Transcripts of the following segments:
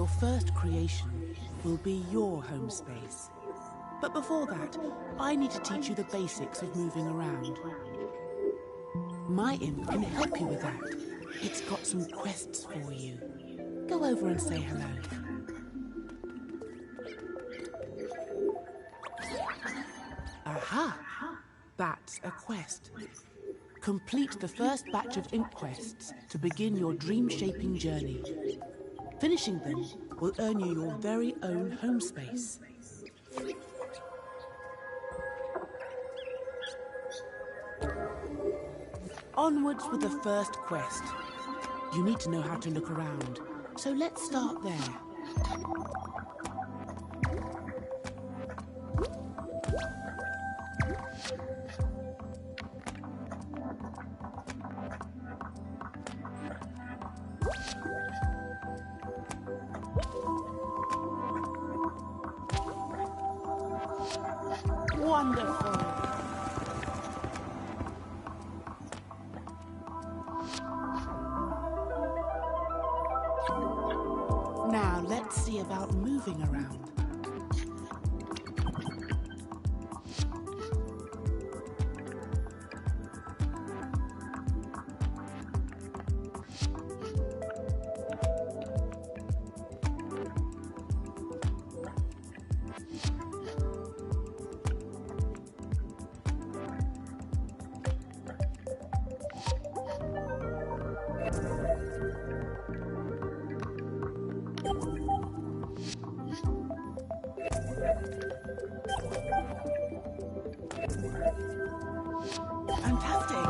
Your first creation will be your home space. But before that, I need to teach you the basics of moving around. My imp can help you with that. It's got some quests for you. Go over and say hello. Aha! That's a quest. Complete the first batch of imp quests to begin your dream-shaping journey. Finishing them will earn you your very own home space. Onwards with the first quest. You need to know how to look around, so let's start there. Wonderful! Now let's see about moving around. Fantastic!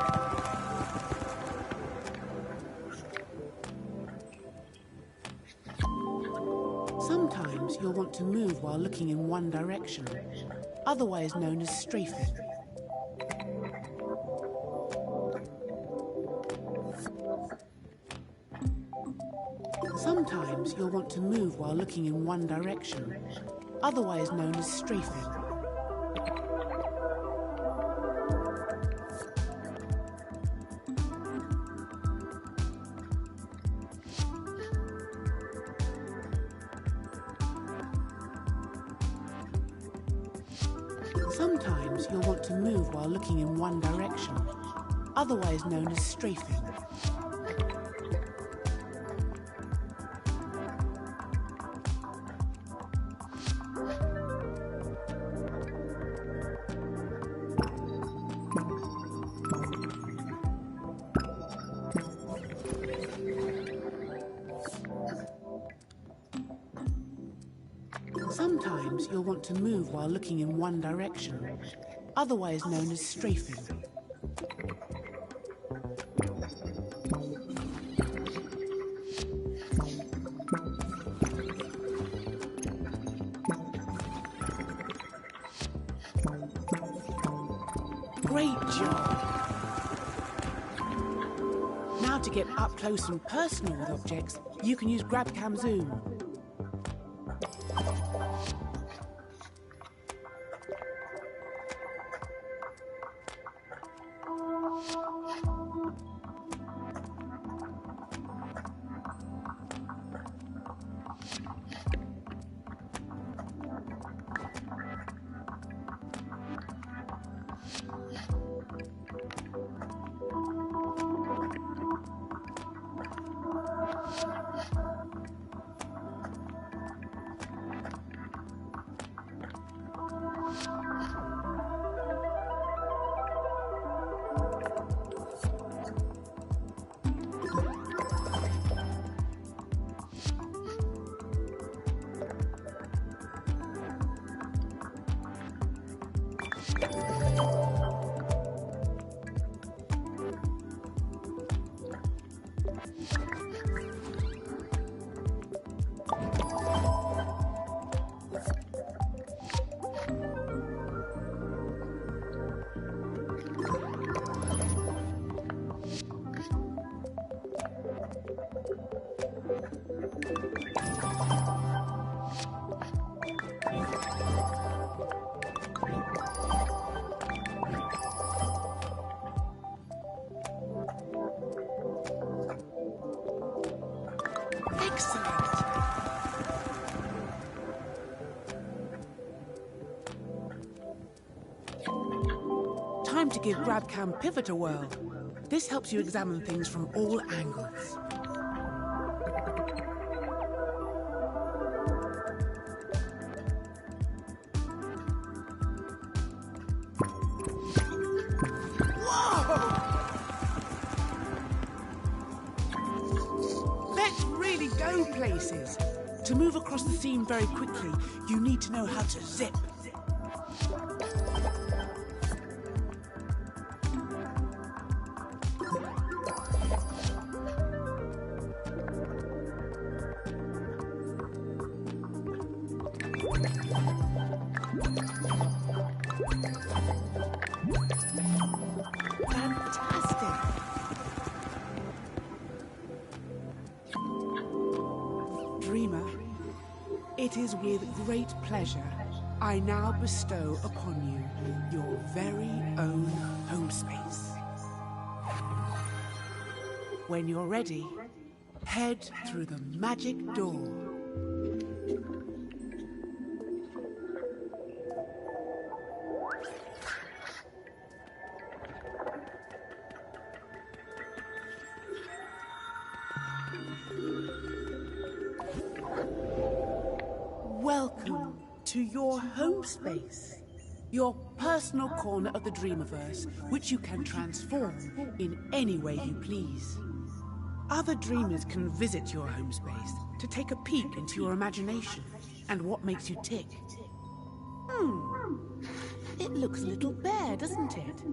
Sometimes you'll want to move while looking in one direction, otherwise known as strafing. Sometimes you'll want to move while looking in one direction, otherwise known as strafing. Sometimes you'll want to move while looking in one direction, otherwise known as strafing. Sometimes you'll want to move while looking in one direction, otherwise known as strafing. Great job! Now to get up close and personal with objects, you can use GrabCam Zoom. Excellent! time to give GrabCam Pivot a whirl. This helps you examine things from all angles. Let's really go places. To move across the scene very quickly, you need to know how to zip. Dreamer, it is with great pleasure I now bestow upon you your very own home space. When you're ready, head through the magic door. Welcome to your home space, your personal corner of the Dreamiverse, which you can transform in any way you please. Other dreamers can visit your home space to take a peek into your imagination and what makes you tick. It looks a little bare, doesn't it?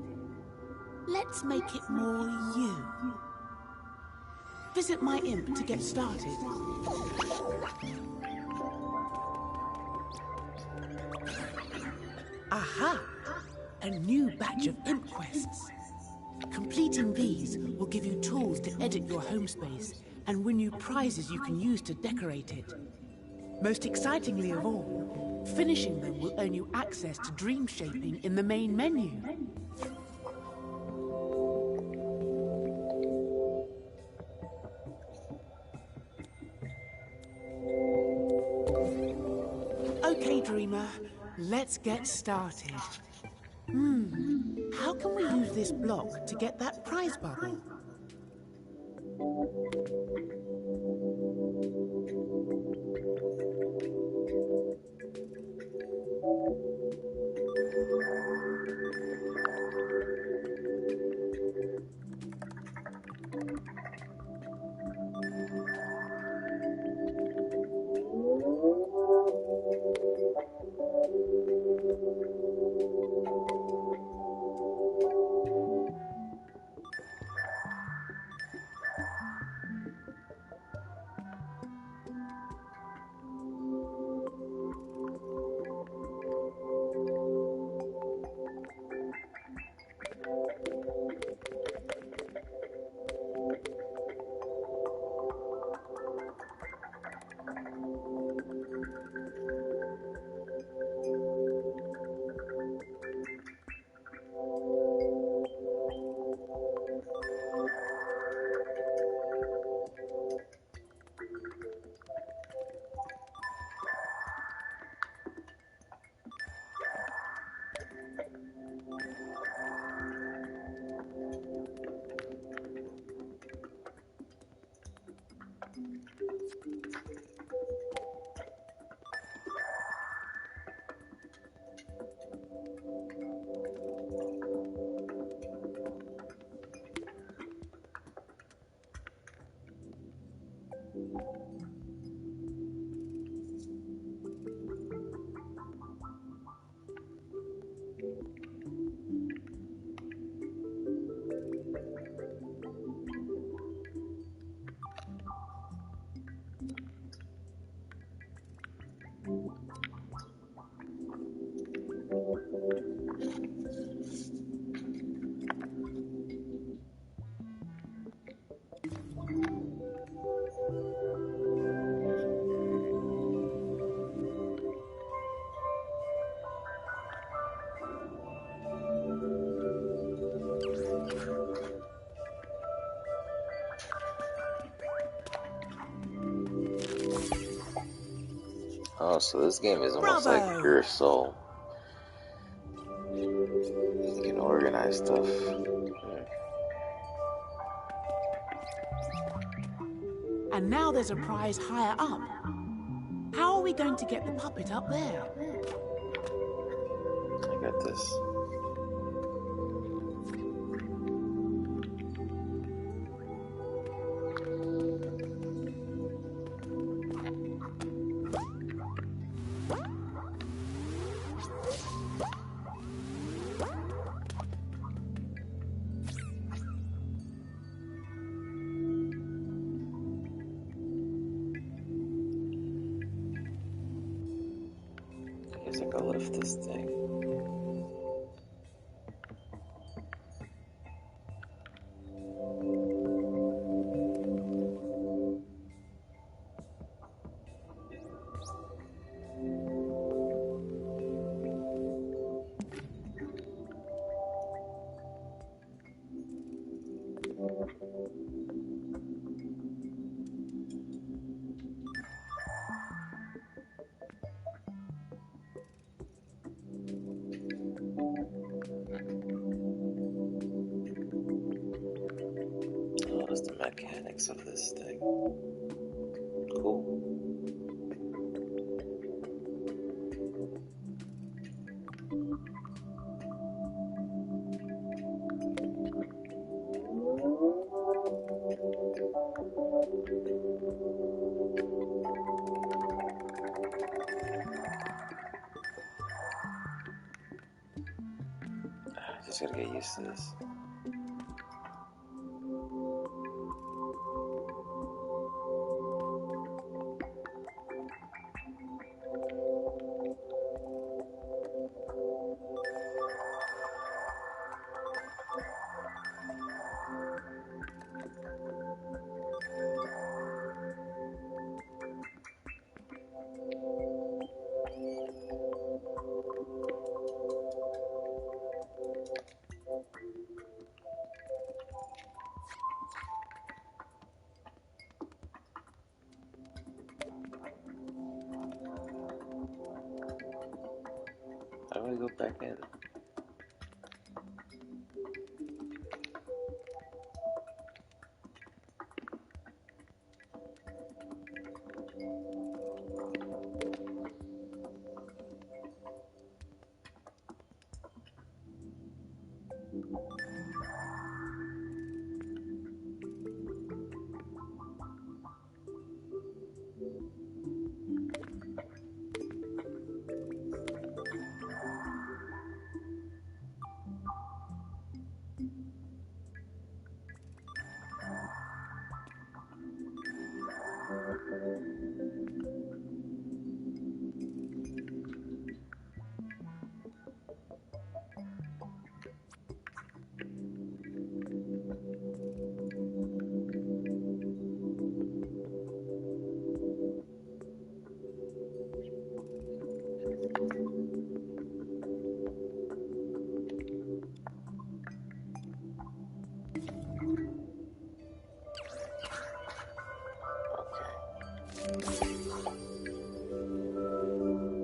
Let's make it more you. Visit my imp to get started. Aha! A new batch of imp quests. Completing these will give you tools to edit your home space and win you prizes you can use to decorate it. Most excitingly of all, finishing them will earn you access to dream shaping in the main menu. Okay, Dreamer, let's get started. How can we use this block to get that prize bubble? Oh, so this game is almost like Pure Soul. You can organize buy stuff. And now there's a prize higher up. How are we going to get the puppet up there? I got this. I guess I can lift this thing. What's the mechanics of this thing? Cool. I just gotta get used to this. How do I go back in?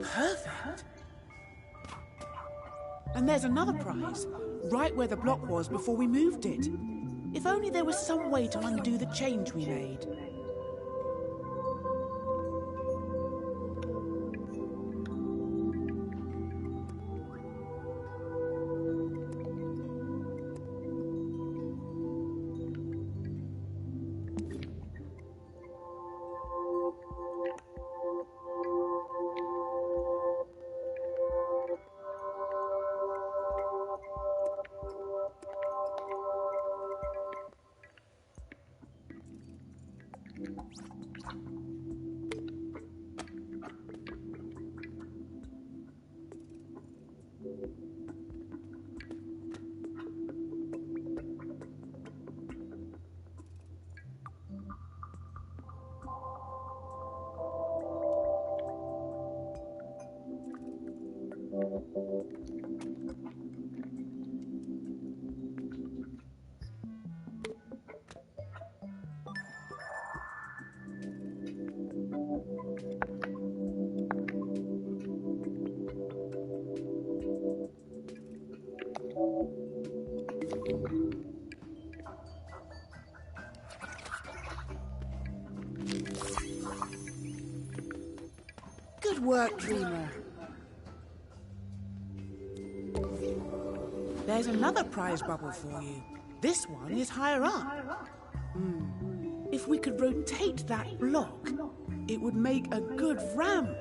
Perfect. And there's another prize, right where the block was before we moved it. If only there was some way to undo the change we made. Good work, Dreamer. There's another prize bubble for you. This one is higher up. If we could rotate that block, it would make a good ramp.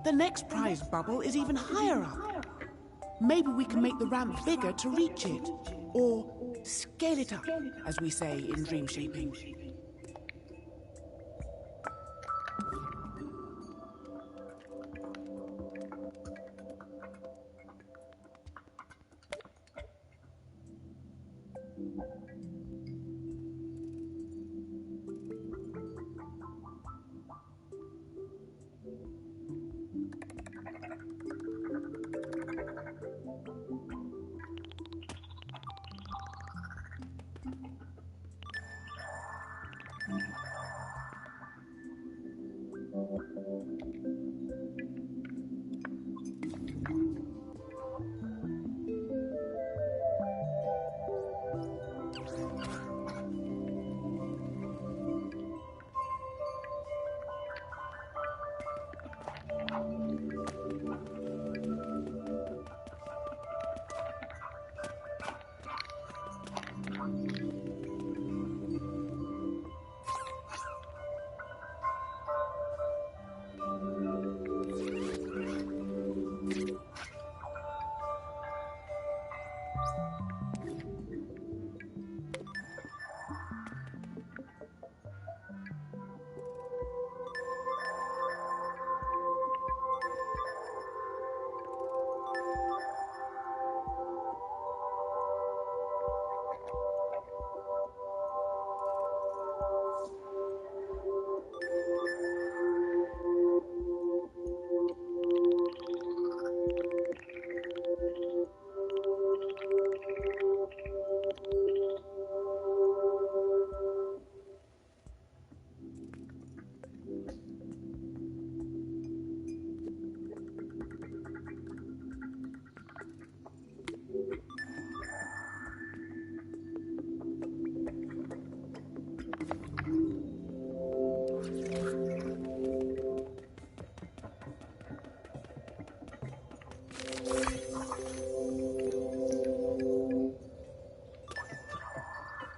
The next prize bubble is even higher up. Maybe we can make the ramp bigger to reach it. Or scale it up, as we say in dream shaping.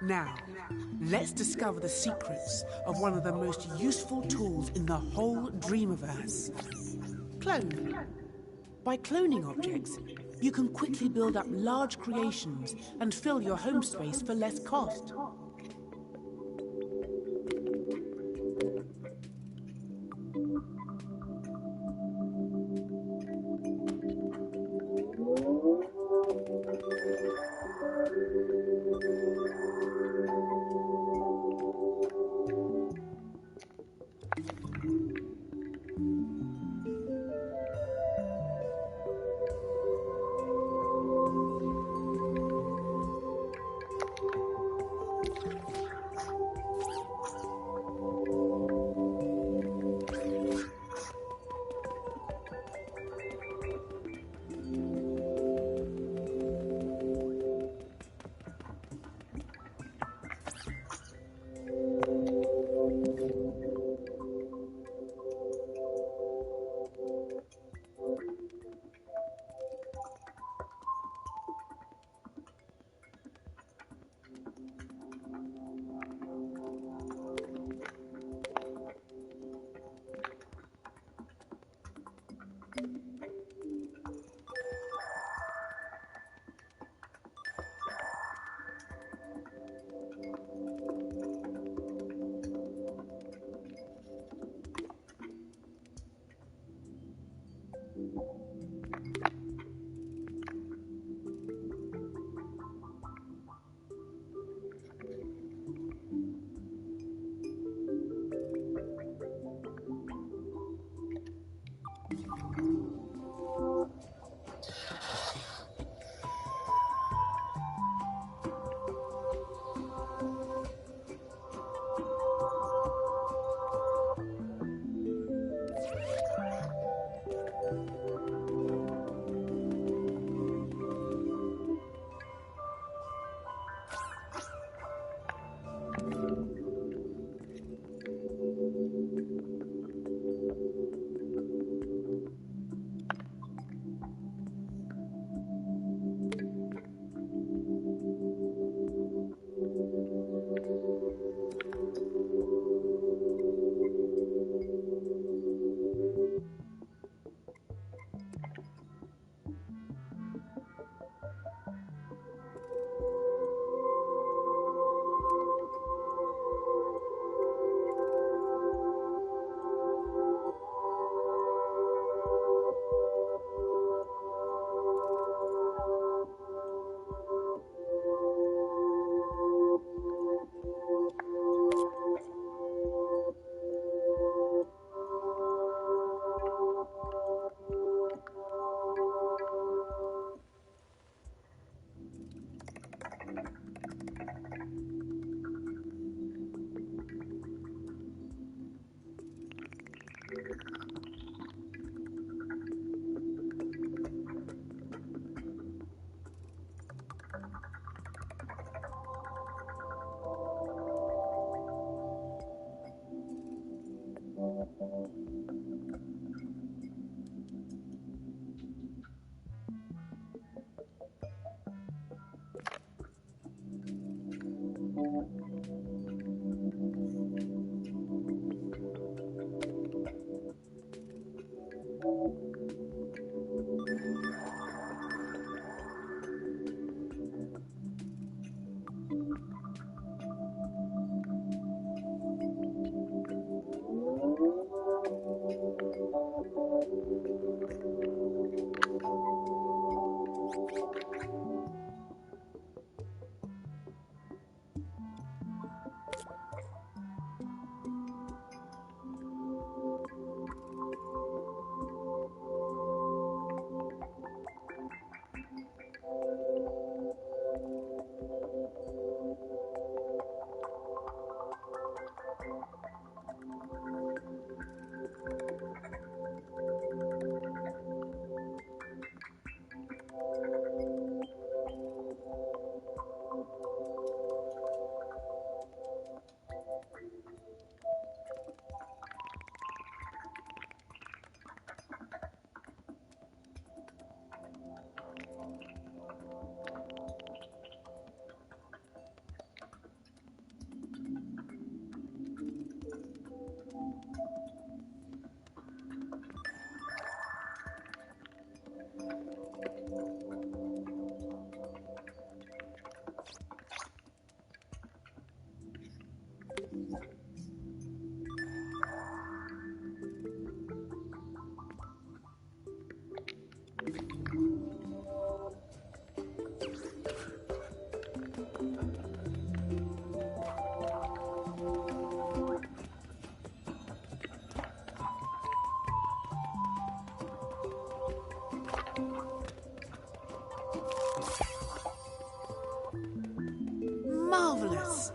Now, let's discover the secrets of one of the most useful tools in the whole Dreamiverse. Clone. By cloning objects, you can quickly build up large creations and fill your home space for less cost. Marvelous!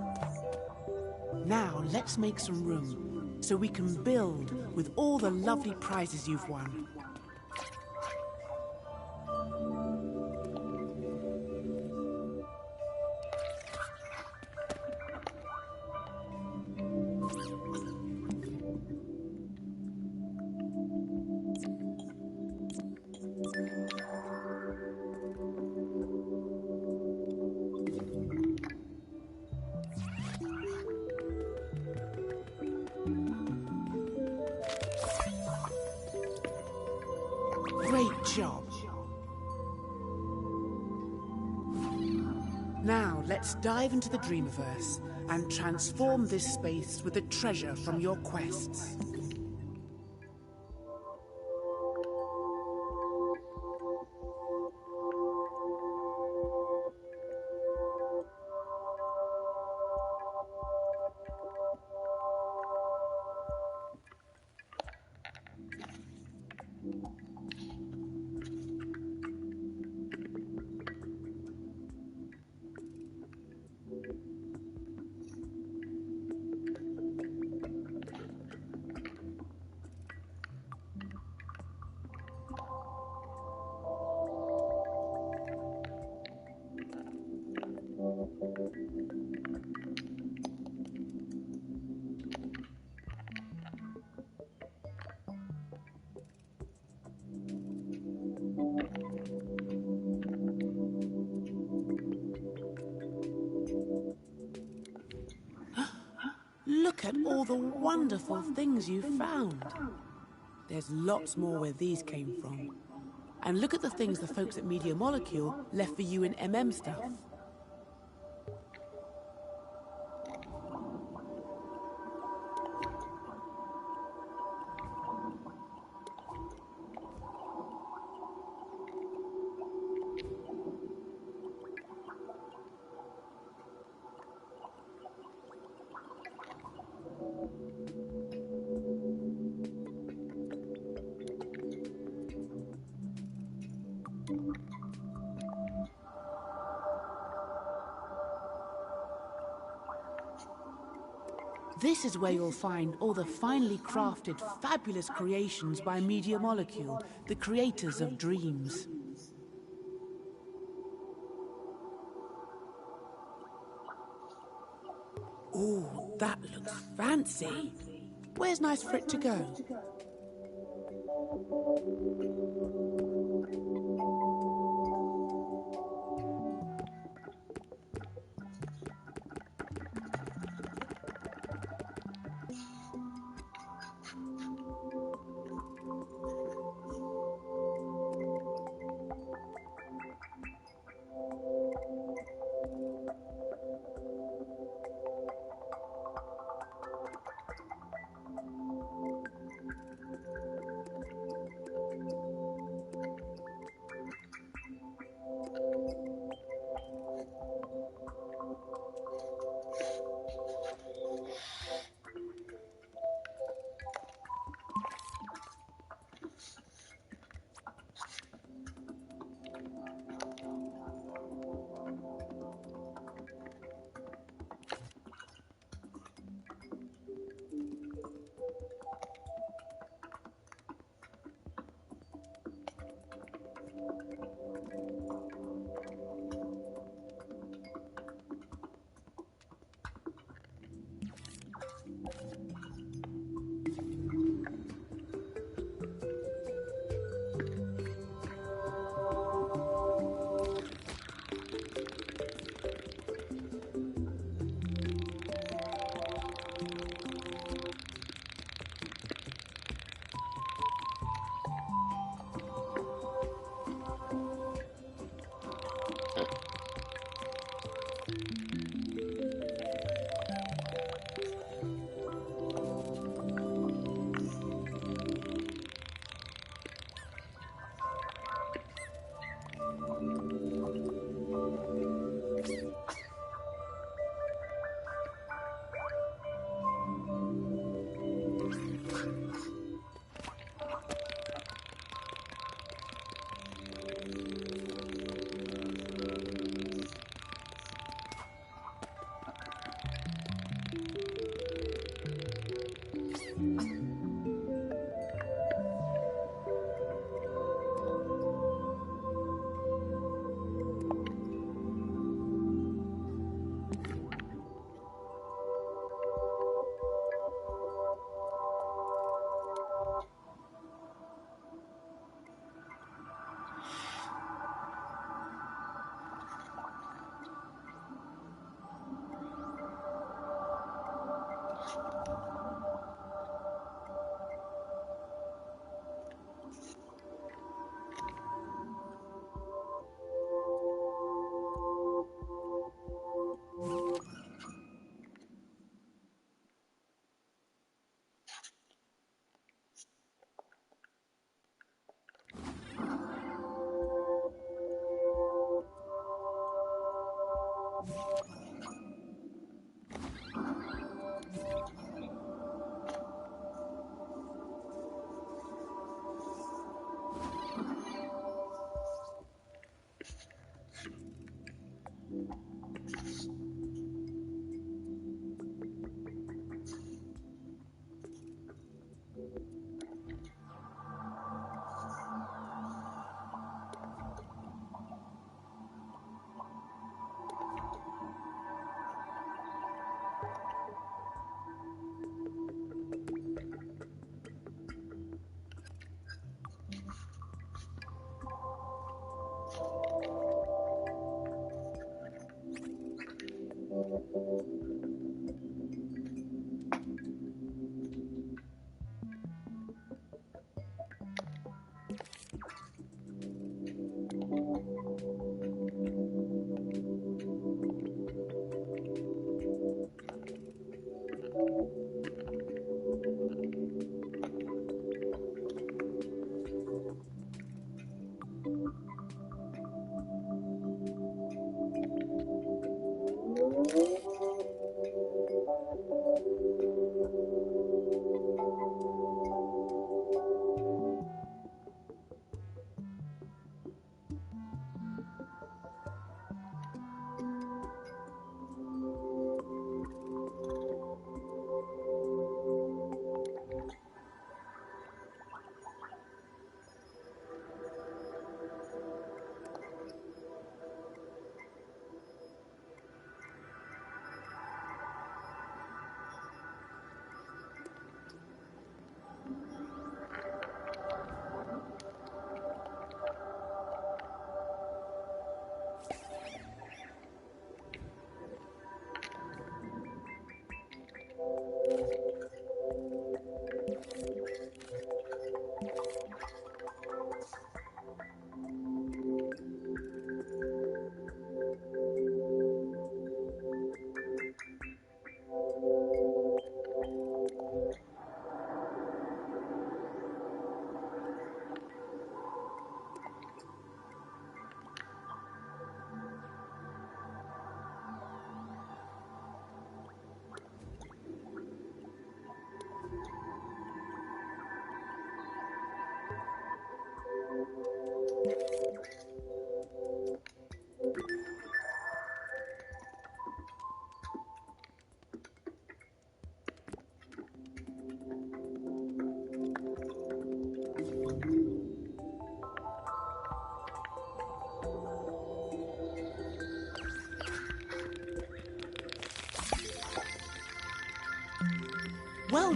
Now let's make some room so we can build with all the lovely prizes you've won. Great job. Now let's dive into the Dreamiverse and transform this space with the treasure from your quests. Look at all the wonderful things you found. There's lots more where these came from. And look at the things the folks at Media Molecule left for you in MM stuff. This is where you'll find all the finely crafted, fabulous creations by Media Molecule, the creators of dreams. Ooh, that looks fancy. Where's nice for it to go?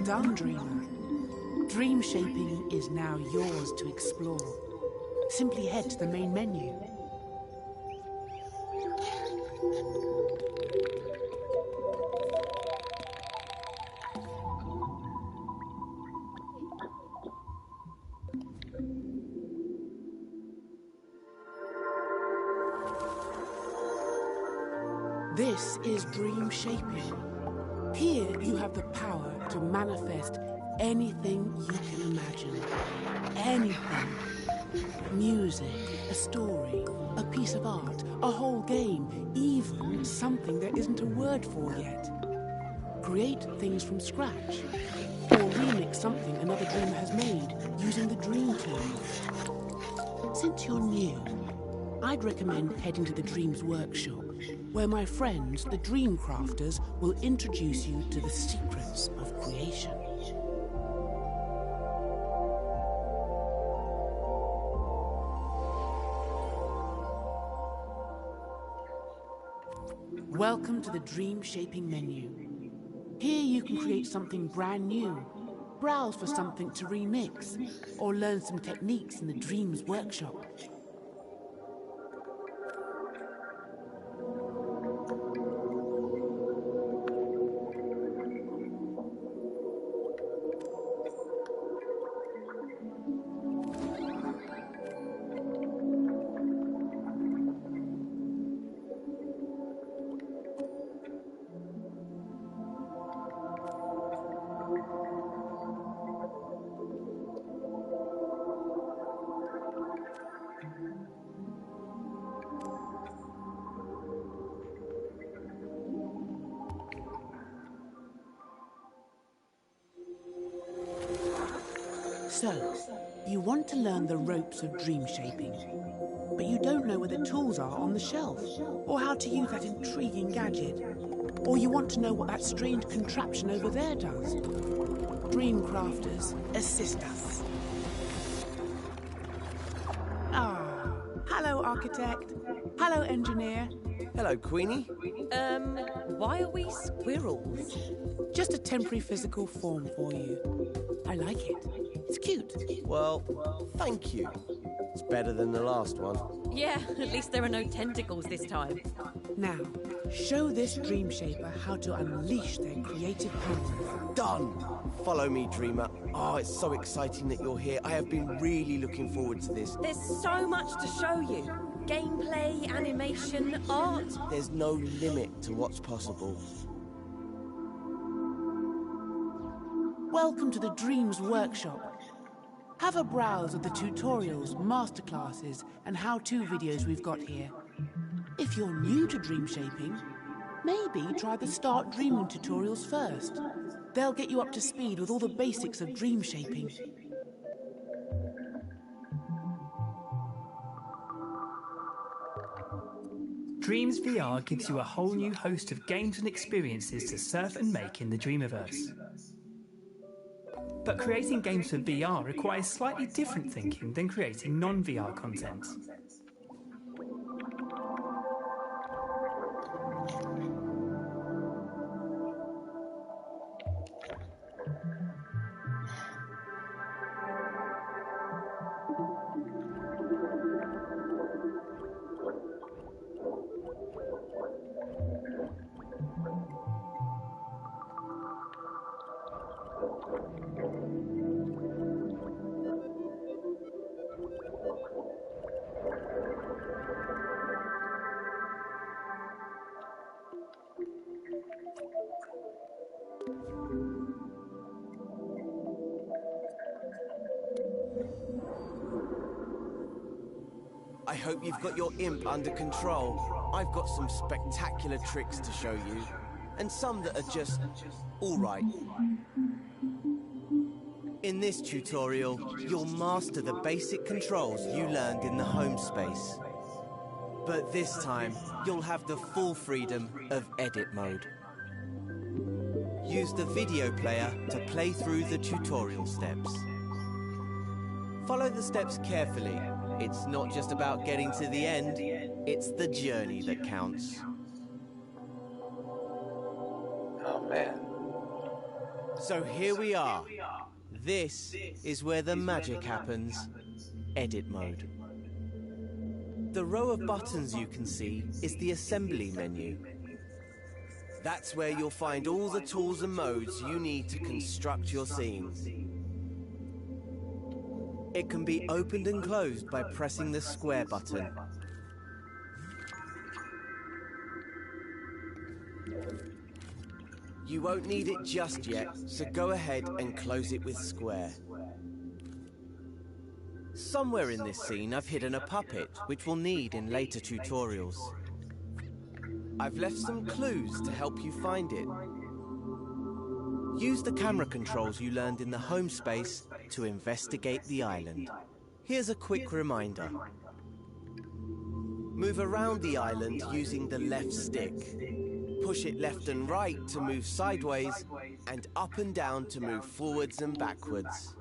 done, dreamer. Dream shaping is now yours to explore. Simply head to the main menu. This is dream shaping. Here you have the power to manifest anything you can imagine. Anything. Music, a story, a piece of art, a whole game, even something there isn't a word for yet. Create things from scratch, or remix something another dreamer has made using the Dream Team. Since you're new, I'd recommend heading to the Dreams Workshop, where my friends, the Dream Crafters, will introduce you to the secrets of creation. Welcome to the Dream Shaping menu. Here you can create something brand new, browse for something to remix, or learn some techniques in the Dreams Workshop. So, you want to learn the ropes of dream shaping, but you don't know where the tools are on the shelf, or how to use that intriguing gadget, or you want to know what that strange contraption over there does. Dream Crafters, assist us. Ah, hello, architect. Hello, engineer. Hello, Queenie. Why are we squirrels? Just a temporary physical form for you. I like it. It's cute. Well, thank you. It's better than the last one. Yeah, at least there are no tentacles this time. Now, show this dream shaper how to unleash their creative powers. Done! Follow me, Dreamer. Oh, it's so exciting that you're here. I have been really looking forward to this. There's so much to show you. Gameplay, animation, art. There's no limit to what's possible. Welcome to the Dreams Workshop. Have a browse of the tutorials, masterclasses, and how-to videos we've got here. If you're new to dream shaping, maybe try the Start Dreaming tutorials first. They'll get you up to speed with all the basics of dream shaping. Dreams VR gives you a whole new host of games and experiences to surf and make in the Dreamiverse. But creating games for VR requires slightly different thinking than creating non-VR content. I hope you've got your imp under control. I've got some spectacular tricks to show you, and some that are just alright. In this tutorial, you'll master the basic controls you learned in the home space. But this time, you'll have the full freedom of edit mode. Use the video player to play through the tutorial steps. Follow the steps carefully. It's not just about getting to the end, it's the journey that counts. Oh man. So here we are. This is where the magic happens. Edit mode. The row of buttons you can see is the assembly menu. That's where you'll find all the tools and modes you need to construct your scenes. It can be opened and closed by pressing the square button. You won't need it just yet, so go ahead and close it with square. Somewhere in this scene I've hidden a puppet, which we'll need in later tutorials. I've left some clues to help you find it. Use the camera controls you learned in the home space to investigate the island. Here's a quick reminder. Move around the island using the left stick. Push it left and right to move sideways, and up and down to move forwards and backwards.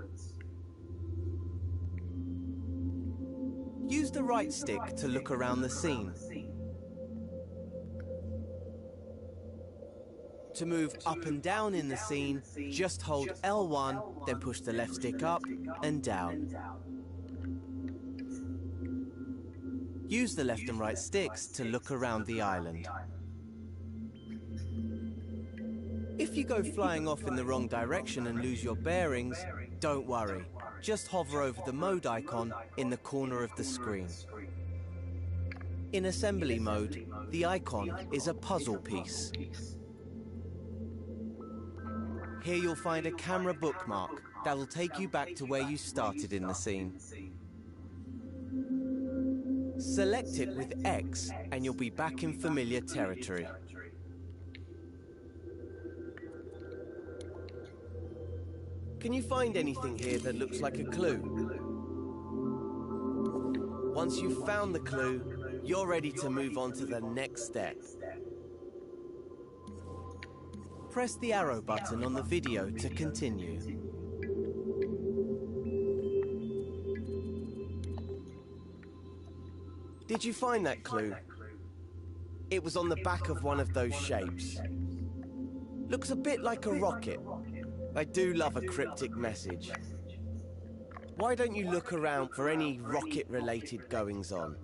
Use the right stick to look around the scene. To move up and down in the scene, just hold L1, then push the left stick up and down. Use the left and right sticks to look around the island. If you go flying off in the wrong direction and lose your bearings, don't worry. Just hover over the mode icon in the corner of the screen. In assembly mode, the icon is a puzzle piece. Here you'll find a camera bookmark that'll take you back to where you started in the scene. Select it with X and you'll be back in familiar territory. Can you find anything here that looks like a clue? Once you've found the clue, you're ready to move on to the next step. Press the arrow button on the video to continue. Did you find that clue? It was on the back of one of those shapes. Looks a bit like a rocket. I do love a cryptic message. Why don't you look around for any rocket-related goings-on?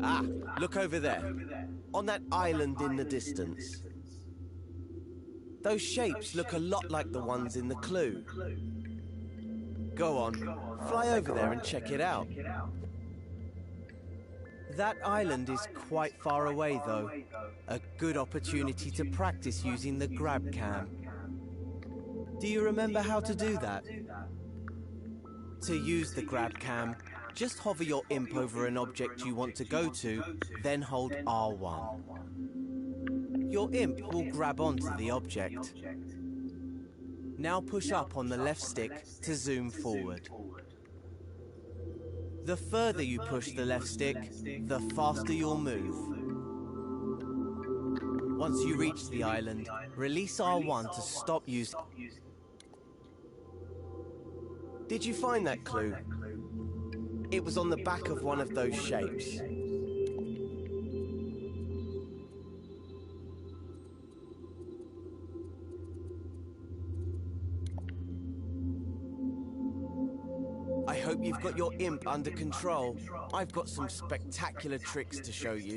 Ah, look over there, on that island in the distance. Those shapes look a lot like the ones in the clue. Go on, fly over there and check it out. That island is quite far away, though. A good opportunity to practice using the grab cam. Do you remember how to do that? To use the grab cam, just hover your imp over an object you want to go to, then hold R1. Your imp will grab onto the object. Now push up on the left stick to zoom forward. The further you push the left stick, the faster you'll move. Once you reach the island, release R1 to stop using. Did you find that clue? It was on the back of one of those shapes. I hope you've got your imp under control. I've got some spectacular tricks to show you.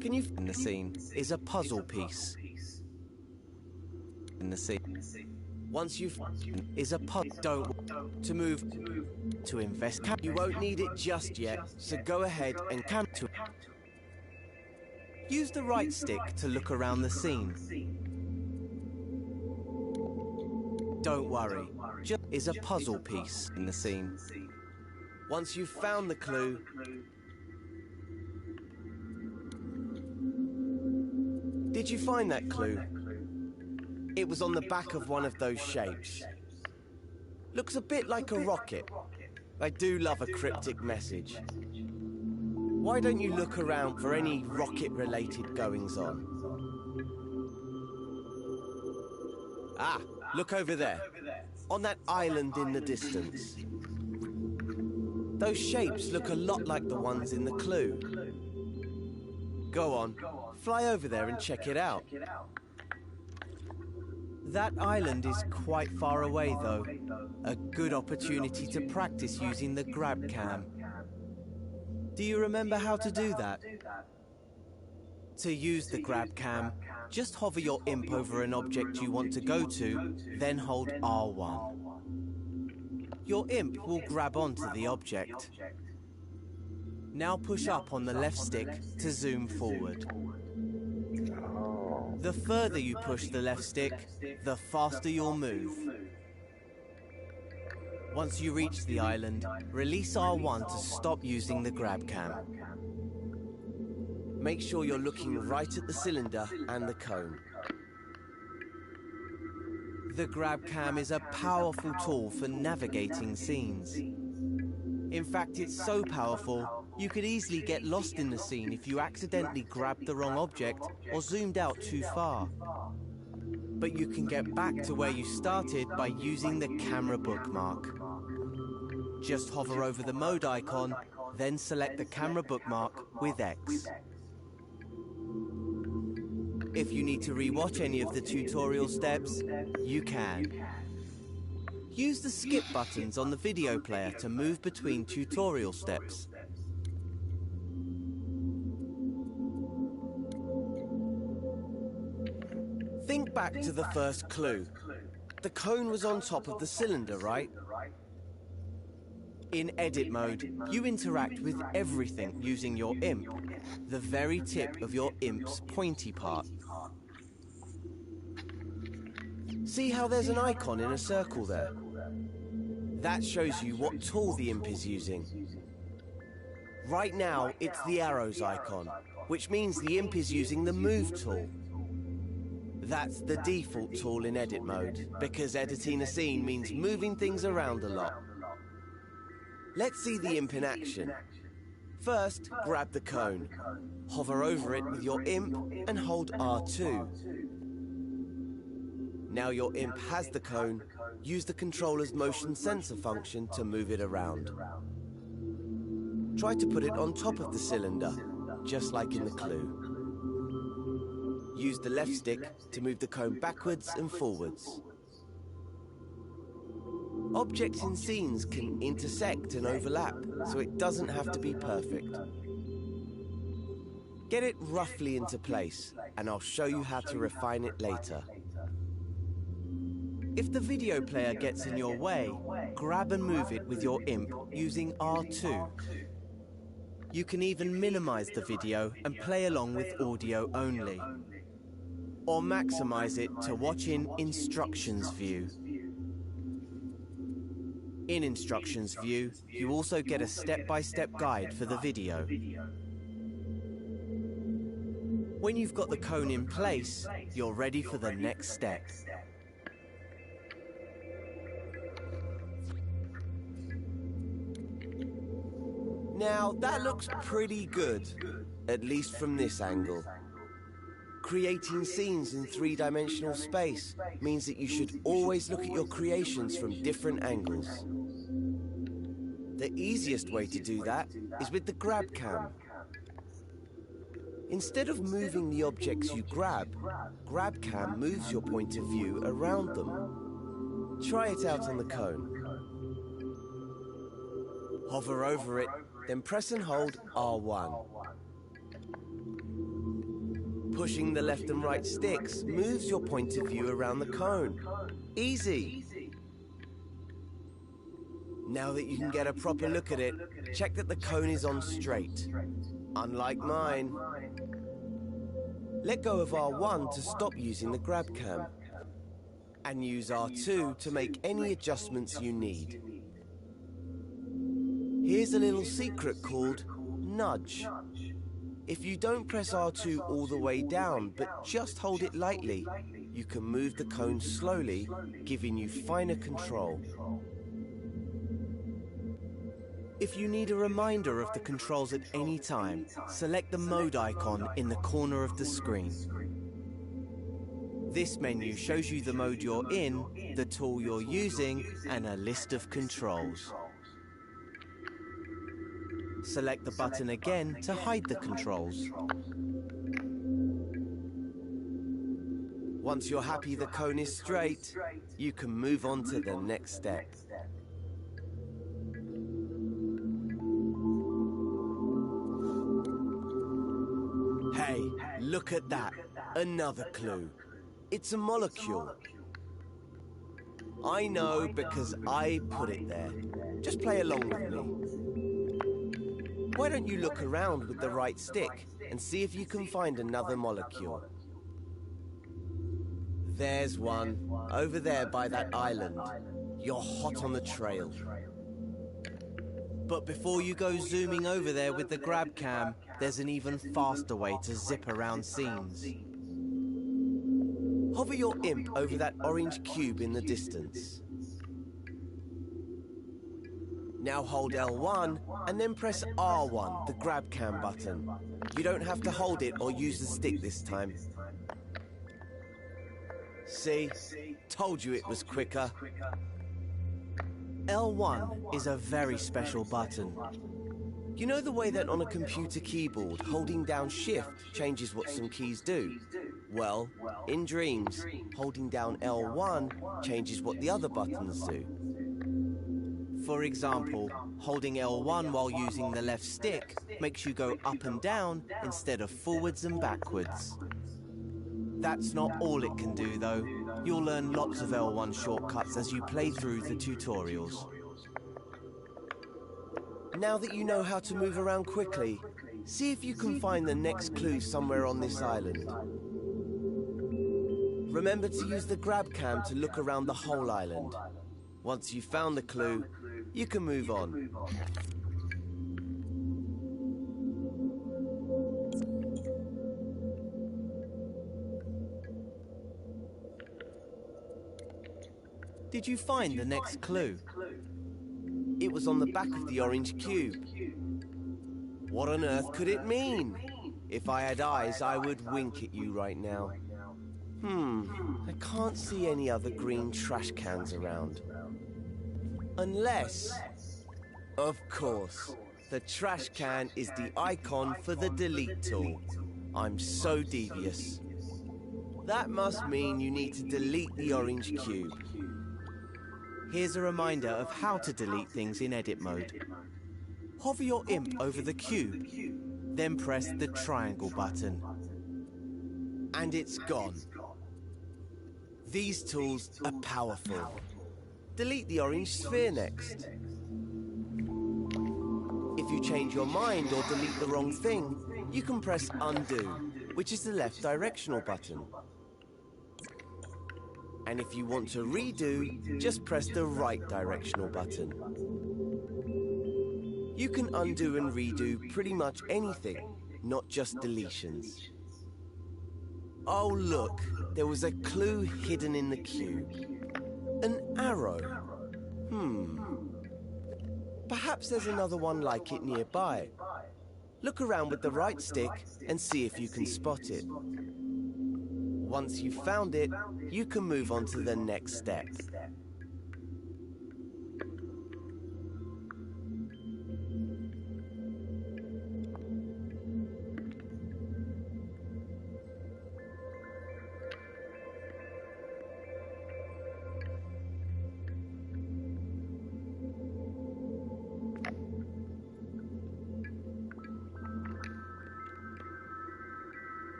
Can you in the scene is a puzzle piece. In the scene. Once you've is a puzzle. Don't to move to invest. You won't need it just yet, so go ahead and cam to. Use the right stick to look around the scene. Don't worry, just is a puzzle piece in the scene. Once you've found the clue, did you find that clue? It was on the back of one of those shapes. Looks a bit like a rocket. I do love a cryptic message. Why don't you look around for any rocket-related goings-on? Ah, look over there, on that island in the distance. Those shapes look a lot like the ones in the clue. Go on, fly over there and check it out. That island is quite far away though. A good opportunity to practice using the grab cam. Do you remember how to do that? To use the grab cam, just hover your imp over an object you want to go to, then hold R1. Your imp will grab onto the object. Now push up on the left stick to zoom forward. The further you push the left stick, the faster you'll move. Once you reach the island, release R1 to stop using the grab cam. Make sure you're looking right at the cylinder and the cone. The grab cam is a powerful tool for navigating scenes. In fact, it's so powerful, you could easily get lost in the scene if you accidentally grabbed the wrong object or zoomed out too far. But you can get back to where you started by using the camera bookmark. Just hover over the mode icon, then select the camera bookmark with X. If you need to rewatch any of the tutorial steps, you can. Use the skip buttons on the video player to move between tutorial steps. Think back to the first clue. The cone was on top of the cylinder, right? In edit mode, you interact with everything using your imp, the very tip of your imp's pointy part. See how there's an icon in a circle there? That shows you what tool the imp is using. Right now, it's the arrows icon, which means the imp is using the move tool. That's the default tool in edit mode, because editing a scene means moving things around a lot. Let's see the imp in action. First, grab the cone. Hover over it with your imp and hold R2. Now your imp has the cone, use the controller's motion sensor function to move it around. Try to put it on top of the cylinder, just like in the clue. Use the left stick to move the cone backwards and forwards. Objects in scenes can intersect and overlap, so it doesn't have to be perfect. Get it roughly into place, and I'll show you how to refine it later. If the video player gets in your way, grab and move it with your imp using R2. You can even minimize the video and play along with audio only. Or maximize it to watch in Instructions View. In Instructions View, you also get a step-by-step guide for the video. When you've got the cone in place, you're ready for the next step. Now, that looks pretty good, at least from this angle. Creating scenes in three-dimensional space means that you should always look at your creations from different angles. The easiest way to do that is with the grab cam. Instead of moving the objects you grab, grab cam moves your point of view around them. Try it out on the cone. Hover over it, then press and hold R1. Pushing the left and right sticks moves your point of view around the cone. Easy! Now that you can get a proper look at it, check that the cone is on straight. Unlike mine. Let go of R1 to stop using the grab cam. And use R2 to make any adjustments you need. Here's a little secret called nudge. If you don't press R2 all the way down, but just hold it lightly, you can move the cone slowly, giving you finer control. If you need a reminder of the controls at any time, select the mode icon in the corner of the screen. This menu shows you the mode you're in, the tool you're using, and a list of controls. Select the button again to hide the controls. Once you're happy the cone is straight, you can move on to the next step. Hey, look at that. Another clue. It's a molecule. I know because I put it there. Just play along with me. Why don't you look around with the right stick and see if you can find another molecule? There's one, over there by that island. You're hot on the trail. But before you go zooming over there with the grab cam, there's an even faster way to zip around scenes. Hover your imp over that orange cube in the distance. Now hold L1 and then press R1, the grab cam button. You don't have to hold it or use the stick this time. See? Told you it was quicker. L1 is a very special button. You know the way that on a computer keyboard, holding down Shift changes what some keys do? Well, in Dreams, holding down L1 changes what the other buttons do. For example, holding L1 while using the left stick makes you go up and down instead of forwards and backwards. That's not all it can do though. You'll learn lots of L1 shortcuts as you play through the tutorials. Now that you know how to move around quickly, see if you can find the next clue somewhere on this island. Remember to use the grab cam to look around the whole island. Once you've found the clue, you can move on. Did you find the next clue? It was on the back of the orange cube. What on earth could it mean? If I had eyes, I would wink at you right now. I can't see any other green trash cans around. Unless, of course, the trash can is the icon for the delete tool. I'm so devious. That must mean you need to delete the orange cube. Here's a reminder of how to delete things in edit mode. Hover your imp over the cube, then press the triangle button. And it's gone. These tools are powerful. Delete the orange sphere next. If you change your mind or delete the wrong thing, you can press undo, which is the left directional button. And if you want to redo, just press the right directional button. You can undo and redo pretty much anything, not just deletions. Oh look, there was a clue hidden in the cube. An arrow. Perhaps there's another one like it nearby. Look around with the right stick and see if you can spot it. Once you've found it, you can move on to the next step.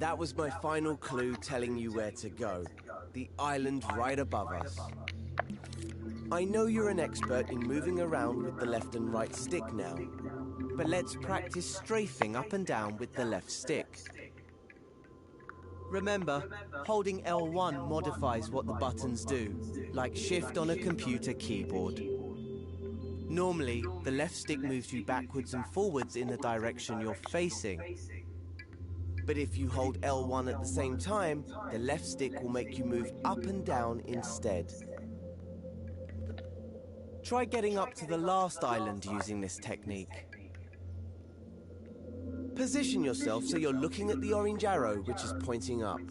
That was my final clue telling you where to go. The island right above us. I know you're an expert in moving around with the left and right stick now, but let's practice strafing up and down with the left stick. Remember, holding L1 modifies what the buttons do, like shift on a computer keyboard. Normally, the left stick moves you backwards and forwards in the direction you're facing. But if you hold L1 at the same time, the left stick will make you move up and down instead. Try getting up to the last island using this technique. Position yourself so you're looking at the orange arrow which is pointing up.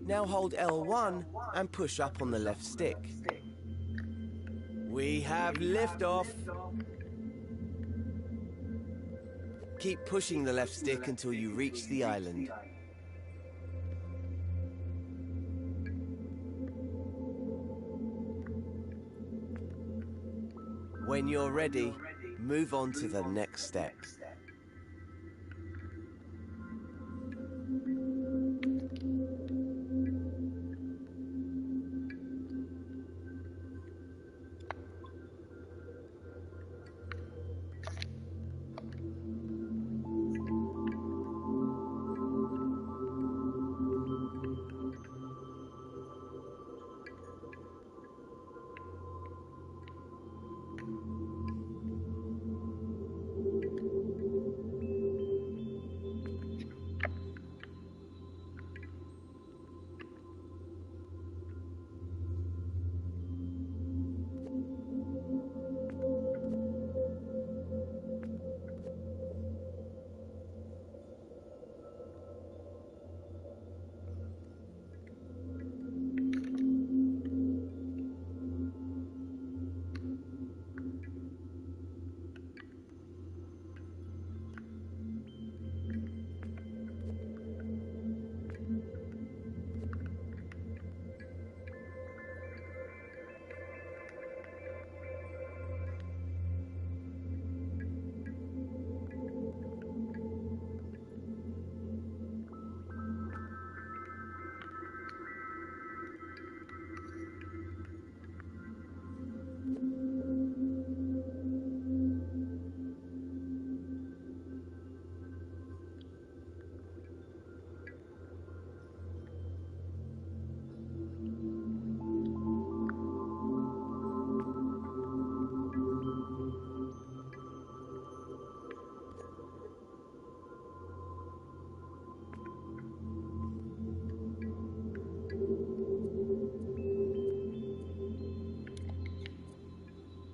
Now hold L1 and push up on the left stick. We have liftoff. Keep pushing the left stick until you reach the island. When you're ready, move on to the next step.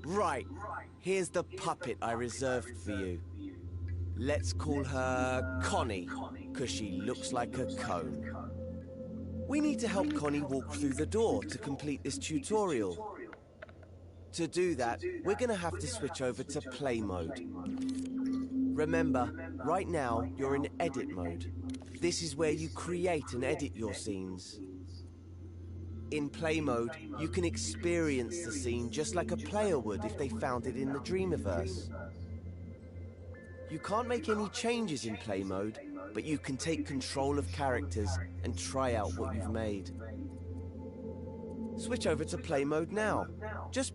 Right, here's the puppet I reserved for you. Let's call her Connie, because she looks like a cone. We need to help Connie walk through the door to complete this tutorial. To do that, we're going to have to switch over to play mode. Remember, right now you're in edit mode. This is where you create and edit your scenes. In play mode, you can experience the scene just like a player would if they found it in the Dreamiverse. You can't make any changes in play mode, but you can take control of characters and try out what you've made. Switch over to play mode now. Just...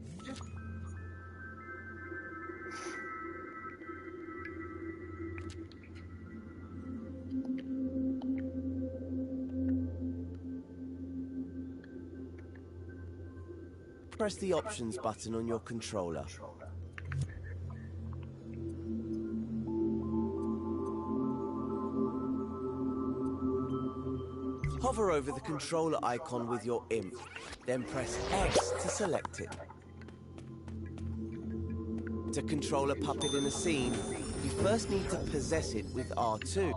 press the options button on your controller. Hover over the controller icon with your imp, then press X to select it. To control a puppet in a scene, you first need to possess it with R2.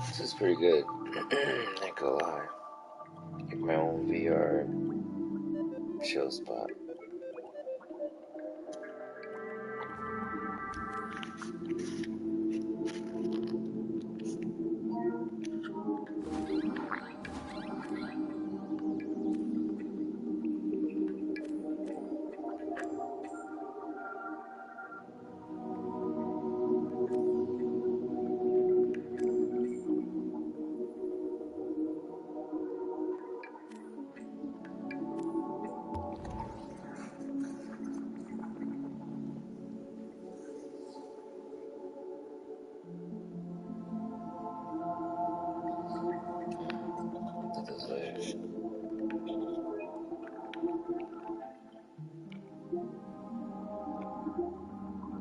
This is pretty good. Not gonna lie. Like my own VR show spot.